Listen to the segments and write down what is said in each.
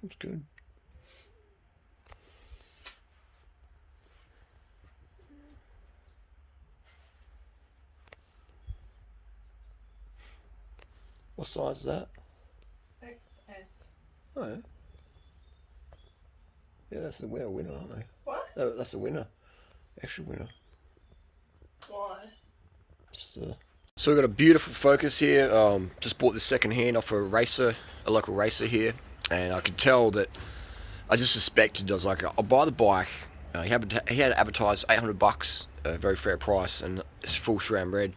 That's good. What size is that? XS. Oh, yeah. Yeah, that's the winner, aren't they? What? Oh, that's the winner. Extra winner. Why? Just So we've got a beautiful Focus here. Just bought this second hand off a local racer here, and I could tell that I just suspected. I was like, I'll buy the bike. He had advertised $800, a very fair price, and it's full SRAM red.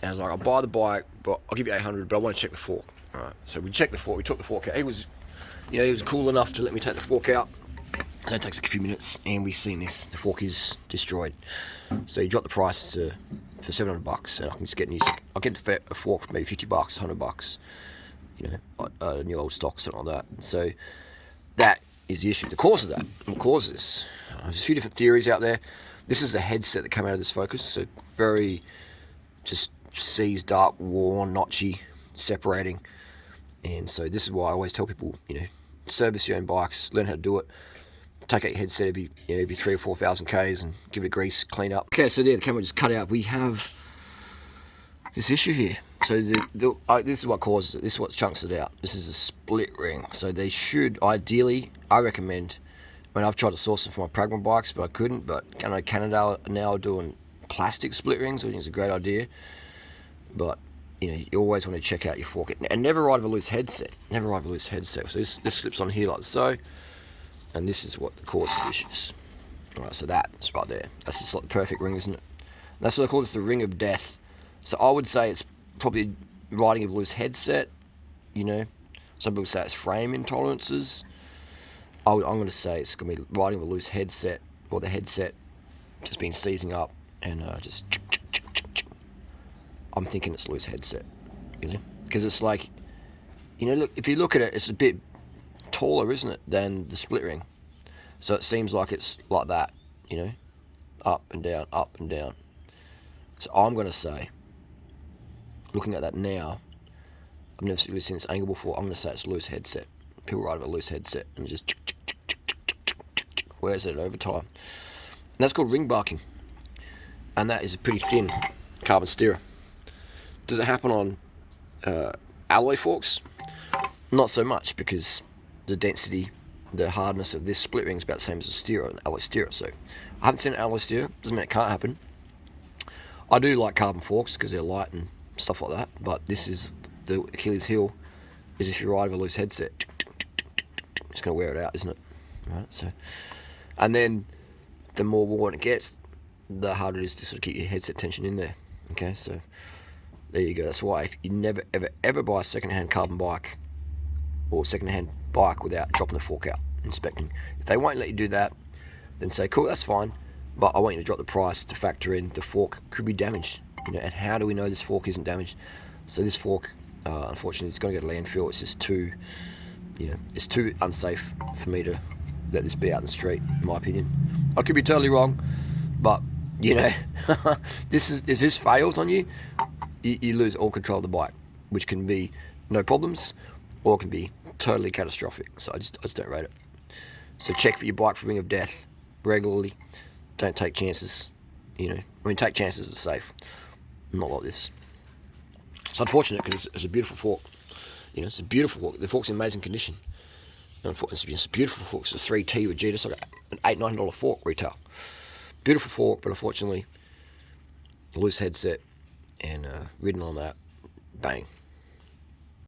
And I was like, I'll buy the bike, but I'll give you $800, but I want to check the fork. All right. So we checked the fork. We took the fork out. He was cool enough to let me take the fork out. So it takes like a few minutes, and we've seen this. The fork is destroyed. So he dropped the price for $700, and I can just get I'll get a fork for maybe $50, $100. New old stock, something like that. So that is the issue. The cause of that, what causes this? There's a few different theories out there. This is the headset that came out of this Focus, so very just seized, dark, worn, notchy, separating. And so this is why I always tell people, service your own bikes, learn how to do it. Take out your headset every 3,000 or 4,000 Ks and give it a grease, clean up. Okay, so there, the camera just cut out. We have this issue here. So this is what causes it. This is what chunks it out. This is a split ring. So they should, ideally, I recommend, I've tried to source them for my Pragma bikes, but I couldn't. But I know Canada are now doing plastic split rings, which is a great idea. But you always want to check out your fork. And never ride with a loose headset. Never ride with a loose headset. So this slips on here like so. And this is what causes issues. Alright, so that's right there. That's just like the perfect ring, isn't it? And that's what I call this the ring of death. So I would say it's probably riding with a loose headset. Some people say it's frame intolerances. I'm going to say it's going to be riding with a loose headset, or the headset just been seizing up and just. I'm thinking it's a loose headset, because it's like, look, if you look at it, it's a bit taller, isn't it, than the split ring? So it seems like it's like that, up and down, up and down. So I'm going to say, looking at that now, I've never seen this angle before. I'm going to say it's a loose headset. People ride with a loose headset and just wears it over time. And that's called ring barking. And that is a pretty thin carbon steerer. Does it happen on alloy forks? Not so much, because the density, the hardness of this split ring is about the same as a steerer, an alloy steerer. So I haven't seen an alloy steerer. Doesn't mean it can't happen. I do like carbon forks because they're light and stuff like that. But this is the Achilles heel. Is if you ride with a loose headset, it's going to wear it out, isn't it? Right. So, and then the more worn it gets, the harder it is to sort of keep your headset tension in there. Okay. So there you go. That's why if you never ever buy a second-hand carbon bike or second-hand bike without dropping the fork out, inspecting. If they won't let you do that, then say, cool, that's fine, but I want you to drop the price to factor in the fork could be damaged. And how do we know this fork isn't damaged? So this fork, unfortunately, it's going to go to landfill. It's just too, it's too unsafe for me to let this be out in the street, in my opinion. I could be totally wrong, but if this fails on you, you lose all control of the bike, which can be no problems, or it can be totally catastrophic. So I just don't rate it. So check for your bike for ring of death regularly. Don't take chances. Take chances are safe. Not like this. It's unfortunate because it's a beautiful fork. It's a beautiful fork. The fork's in amazing condition. It's a beautiful fork. It's a 3T with G. It's like an $8-9 fork retail. Beautiful fork, but unfortunately, a loose headset and ridden on that, bang.